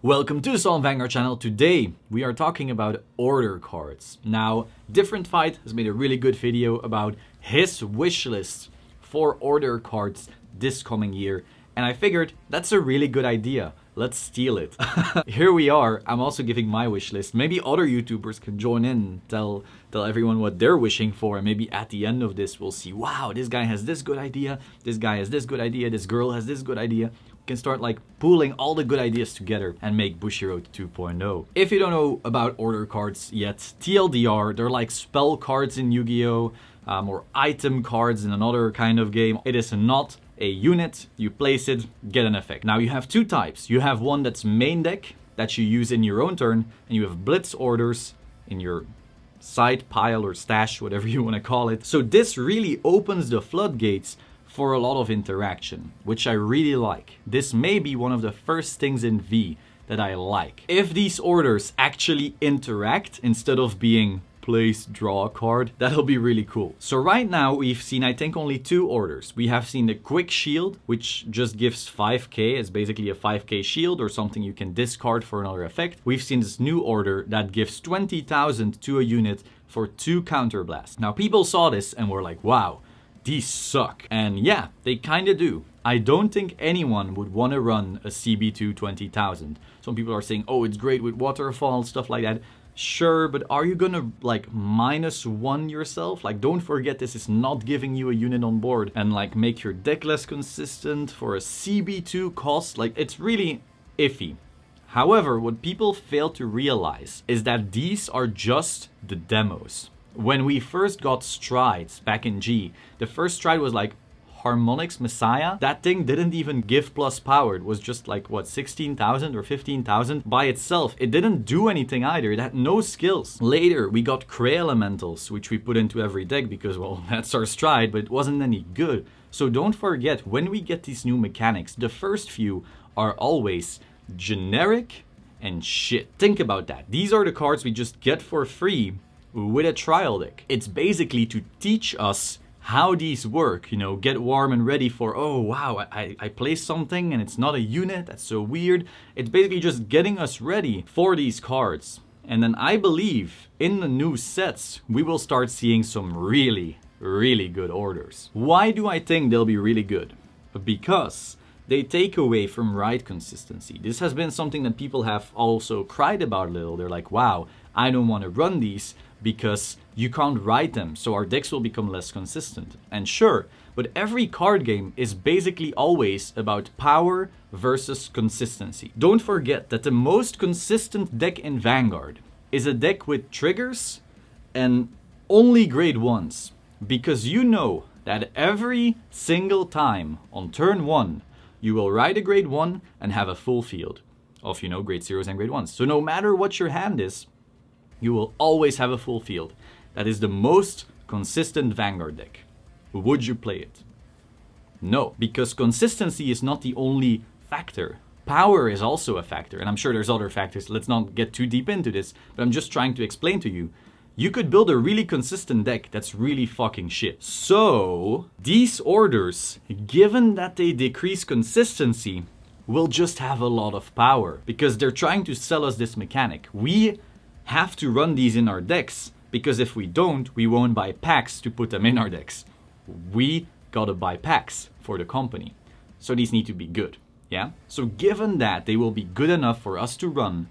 Welcome to the Solemn Vanguard channel. Today we are talking about order cards. Now, Different Fight has made a really good video about his wish list for order cards this coming year, and I figured that's a really good idea. Let's steal it. Here we are. I'm also giving my wish list. Maybe other YouTubers can join in and tell everyone what they're wishing for, and maybe at the end of this we'll see, wow, this guy has this good idea, this guy has this good idea, this girl has this good idea. Can start like pooling all the good ideas together and make Bushiroad 2.0. If you don't know about order cards yet, TLDR, they're like spell cards in Yu-Gi-Oh! Or item cards in another kind of game. It is not a unit, you place it, get an effect. Now you have two types. You have one that's main deck that you use in your own turn, and you have Blitz Orders in your side pile or stash, whatever you want to call it. So this really opens the floodgates for a lot of interaction, which I really like. This may be one of the first things in V that I like. If these orders actually interact instead of being place, draw a card, that'll be really cool. So right now we've seen, I think, only two orders. We have seen the Quick Shield, which just gives 5k. It's basically a 5k shield or something you can discard for another effect. We've seen this new order that gives 20,000 to a unit for 2 counterblast. Now people saw this and were like, wow, these suck. And yeah, they kinda do. I don't think anyone would want to run a CB2 20,000. Some people are saying, oh, it's great with waterfall, stuff like that. Sure, but are you gonna like -1 yourself? Like, don't forget, this is not giving you a unit on board and like make your deck less consistent for a CB2 cost. Like, it's really iffy. However, what people fail to realize is that these are just the demos. When we first got strides back in G, the first stride was like Harmonix Messiah. That thing didn't even give plus power. It was just like, what, 16,000 or 15,000 by itself. It didn't do anything either. It had no skills. Later, we got Cray Elementals, which we put into every deck because, well, that's our stride, but it wasn't any good. So don't forget, when we get these new mechanics, the first few are always generic and shit. Think about that. These are the cards we just get for free with a trial deck. It's basically to teach us how these work, you know, get warm and ready for, oh wow, I play something and it's not a unit, that's so weird. It's basically just getting us ready for these cards. And then I believe in the new sets, we will start seeing some really, really good orders. Why do I think they'll be really good? Because they take away from ride consistency. This has been something that people have also cried about a little. They're like, wow, I don't want to run these because you can't ride them, so our decks will become less consistent. And sure, but every card game is basically always about power versus consistency. Don't forget that the most consistent deck in Vanguard is a deck with triggers and only grade 1s. Because you know that every single time on turn 1, you will ride a grade 1 and have a full field of, you know, grade 0s and grade 1s. So no matter what your hand is, you will always have a full field. That is the most consistent Vanguard deck. Would you play it? No, because consistency is not the only factor. Power is also a factor, and I'm sure there's other factors. Let's not get too deep into this, but I'm just trying to explain to you. You could build a really consistent deck that's really fucking shit. So, these orders, given that they decrease consistency, will just have a lot of power because they're trying to sell us this mechanic. We have to run these in our decks because if we don't, we won't buy packs to put them in our decks. We gotta buy packs for the company. So these need to be good, yeah? So given that they will be good enough for us to run,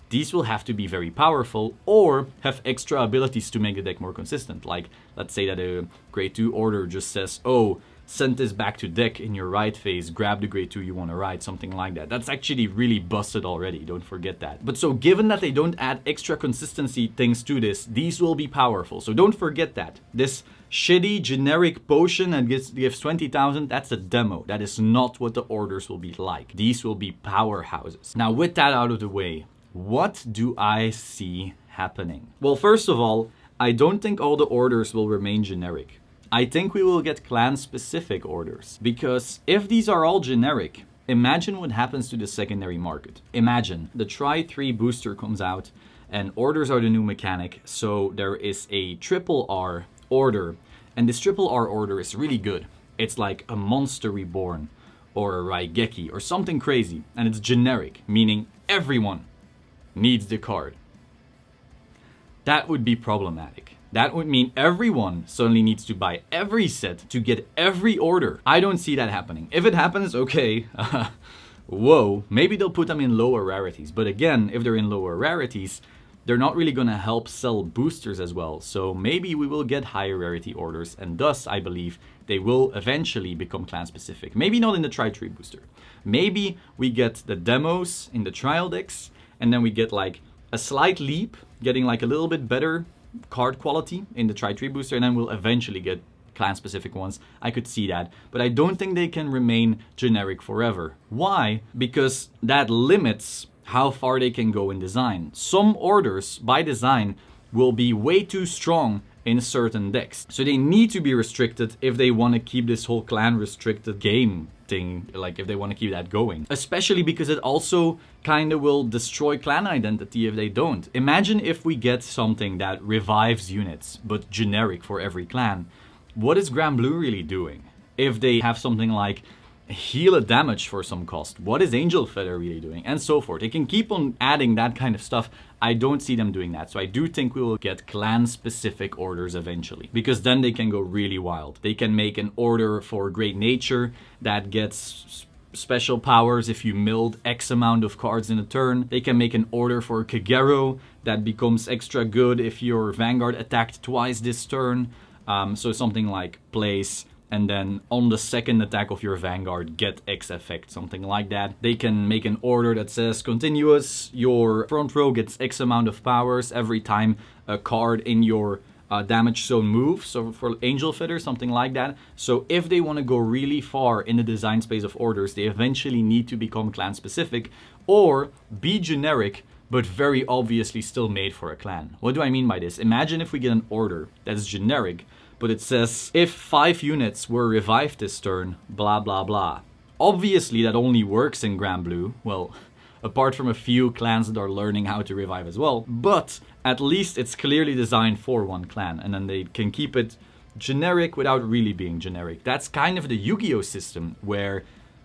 these will have to be very powerful or have extra abilities to make the deck more consistent. Like, let's say that a grade 2 order just says, oh, send this back to deck in your ride phase, grab the grade 2 you want to ride, something like that. That's actually really busted already, don't forget that. But so given that they don't add extra consistency things to this, these will be powerful. So don't forget that. This shitty generic potion that gives 20,000, that's a demo. That is not what the orders will be like. These will be powerhouses. Now with that out of the way, what do I see happening? Well, first of all, I don't think all the orders will remain generic. I think we will get clan-specific orders. Because if these are all generic, imagine what happens to the secondary market. Imagine the Try 3 booster comes out and orders are the new mechanic. So there is a triple R order, and this triple R order is really good. It's like a Monster Reborn or a Raigeki or something crazy, and it's generic, meaning everyone needs the card. That would be problematic. That would mean everyone suddenly needs to buy every set to get every order. I don't see that happening. If it happens, okay, whoa, maybe they'll put them in lower rarities. But again, if they're in lower rarities, they're not really gonna help sell boosters as well. So maybe we will get higher rarity orders, and thus I believe they will eventually become clan specific. Maybe not in the tri-tree booster. Maybe we get the demos in the trial decks, and then we get like a slight leap, getting like a little bit better card quality in the tri-tree booster, and then we'll eventually get clan specific ones. I could see that, but I don't think they can remain generic forever. Why? Because that limits how far they can go in design. Some orders by design will be way too strong in certain decks, so they need to be restricted if they want to keep this whole clan restricted game thing, like if they want to keep that going. Especially because it also kind of will destroy clan identity if they don't. Imagine if we get something that revives units but generic for every clan. What is Grand Blue really doing? If they have something like heal a damage for some cost, what is Angel Feather really doing? And so forth. They can keep on adding that kind of stuff. I don't see them doing that. So I do think we will get clan specific orders eventually, because then they can go really wild. They can make an order for Great Nature that gets special powers if you milled X amount of cards in a turn. They can make an order for Kagero that becomes extra good if your Vanguard attacked twice this turn. So something like place, and then on the second attack of your Vanguard, get X effect, something like that. They can make an order that says continuous, your front row gets X amount of powers every time a card in your damage zone moves. So for Angel Feather, something like that. So if they want to go really far in the design space of orders, they eventually need to become clan specific or be generic, but very obviously still made for a clan. What do I mean by this? Imagine if we get an order that's generic, but it says, if 5 units were revived this turn, blah, blah, blah. Obviously, that only works in Grand Blue. Well, apart from a few clans that are learning how to revive as well. But at least it's clearly designed for one clan, and then they can keep it generic without really being generic. That's kind of the Yu-Gi-Oh system, where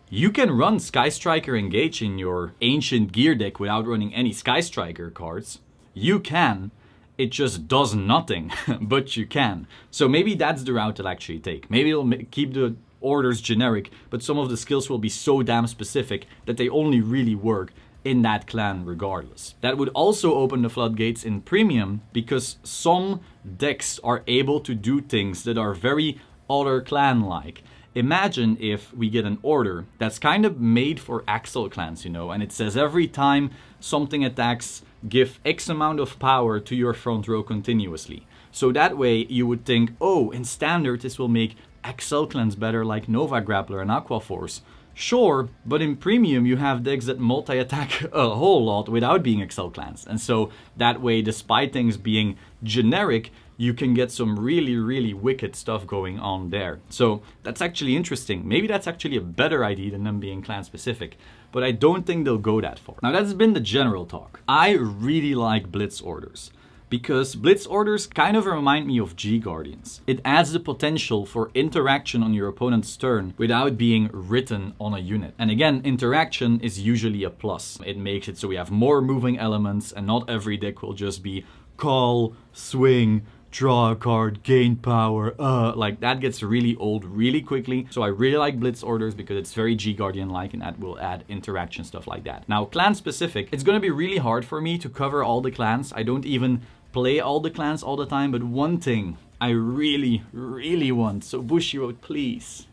you can run Sky Striker Engage in your Ancient Gear deck without running any Sky Striker cards. You can. It just does nothing, but you can. So maybe that's the route they'll actually take. Maybe they'll keep the orders generic, but some of the skills will be so damn specific that they only really work in that clan regardless. That would also open the floodgates in premium, because some decks are able to do things that are very other clan-like. Imagine if we get an order that's kind of made for Axel clans, you know, and it says every time something attacks, give X amount of power to your front row continuously. So that way you would think, oh, in standard this will make Axel clans better, like Nova Grappler and Aqua Force. Sure, but in premium you have decks that multi-attack a whole lot without being Excel clans. And so that way, despite things being generic, you can get some really, really wicked stuff going on there. So that's actually interesting. Maybe that's actually a better idea than them being clan specific, but I don't think they'll go that far. Now that's been the general talk. I really like Blitz Orders, because Blitz Orders kind of remind me of G-Guardians. It adds the potential for interaction on your opponent's turn without being written on a unit. And again, interaction is usually a plus. It makes it so we have more moving elements, and not every deck will just be call, swing, draw a card, gain power, like that gets really old really quickly. So I really like Blitz Orders because it's very G-Guardian-like, and that will add interaction, stuff like that. Now, clan specific, it's gonna be really hard for me to cover all the clans. I don't even play all the clans all the time, but one thing I really, really want, so Bushiroad, please,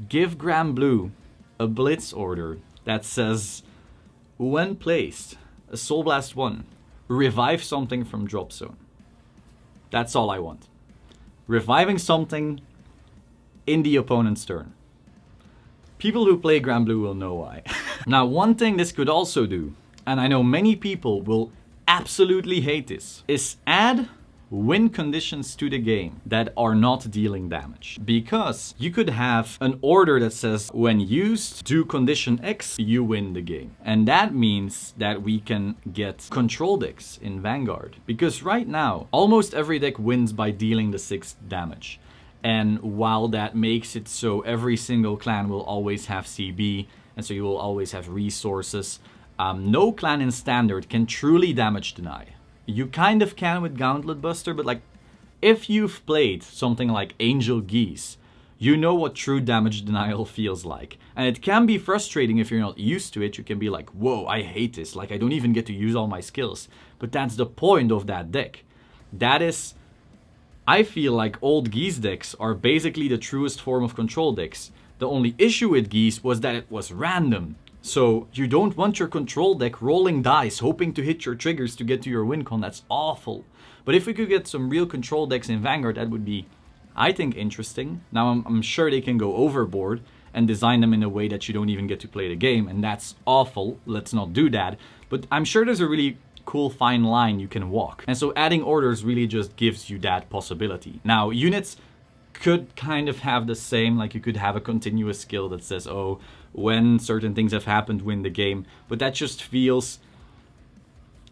give Grand Blue a Blitz Order that says, when placed, a Soul Blast 1, revive something from drop zone. That's all I want. Reviving something in the opponent's turn. People who play Grand Blue will know why. Now, one thing this could also do, and I know many people will absolutely hate this, is add win conditions to the game that are not dealing damage. Because you could have an order that says, when used, do condition X, you win the game. And that means that we can get control decks in Vanguard. Because right now, almost every deck wins by dealing the 6th damage. And while that makes it so every single clan will always have CB, and so you will always have resources, No clan in Standard can truly damage deny. You kind of can with Gauntlet Buster, but like, if you've played something like Angel Geese, you know what true damage denial feels like. And it can be frustrating if you're not used to it. You can be like, whoa, I hate this. Like, I don't even get to use all my skills. But that's the point of that deck. That is, I feel like old Geese decks are basically the truest form of control decks. The only issue with Geese was that it was random. So you don't want your control deck rolling dice, hoping to hit your triggers to get to your win con. That's awful. But if we could get some real control decks in Vanguard, that would be, I think, interesting. Now, I'm sure they can go overboard and design them in a way that you don't even get to play the game, and that's awful. Let's not do that. But I'm sure there's a really cool fine line you can walk. And so adding orders really just gives you that possibility. Now, units could kind of have the same, like you could have a continuous skill that says, oh, when certain things have happened, win the game. But that just feels,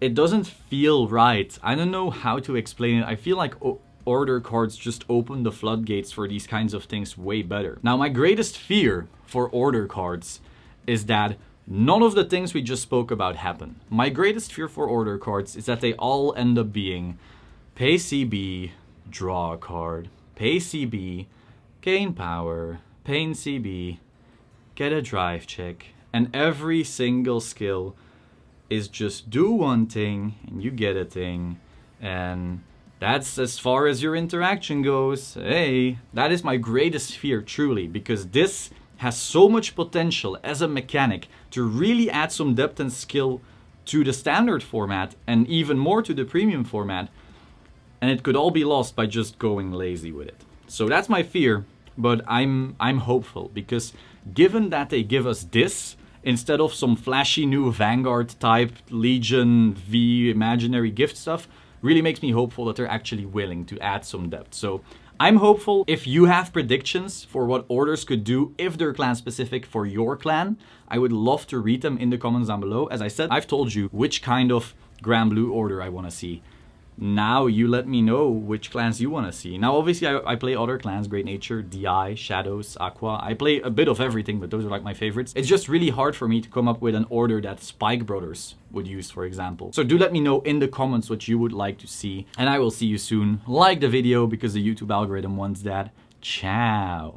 it doesn't feel right. I don't know how to explain it. I feel like order cards just open the floodgates for these kinds of things way better. Now, my greatest fear for order cards is that none of the things we just spoke about happen. My greatest fear for order cards is that they all end up being pay CB, draw a card, pay CB, gain power, pain CB, get a drive check, and every single skill is just do one thing and you get a thing, and that's as far as your interaction goes. Hey, that is my greatest fear, truly, because this has so much potential as a mechanic to really add some depth and skill to the standard format and even more to the premium format, and it could all be lost by just going lazy with it. So that's my fear, but I'm hopeful, because given that they give us this instead of some flashy new Vanguard type Legion V imaginary gift stuff, really makes me hopeful that they're actually willing to add some depth. So I'm hopeful. If you have predictions for what orders could do if they're clan specific for your clan, I would love to read them in the comments down below. As I said, I've told you which kind of Grand Blue order I want to see. Now you let me know which clans you want to see. Now obviously I play other clans, Great Nature, DI, Shadows, Aqua. I play a bit of everything, but those are like my favorites. It's just really hard for me to come up with an order that Spike Brothers would use, for example. So do let me know in the comments what you would like to see, and I will see you soon. Like the video because the YouTube algorithm wants that. Ciao.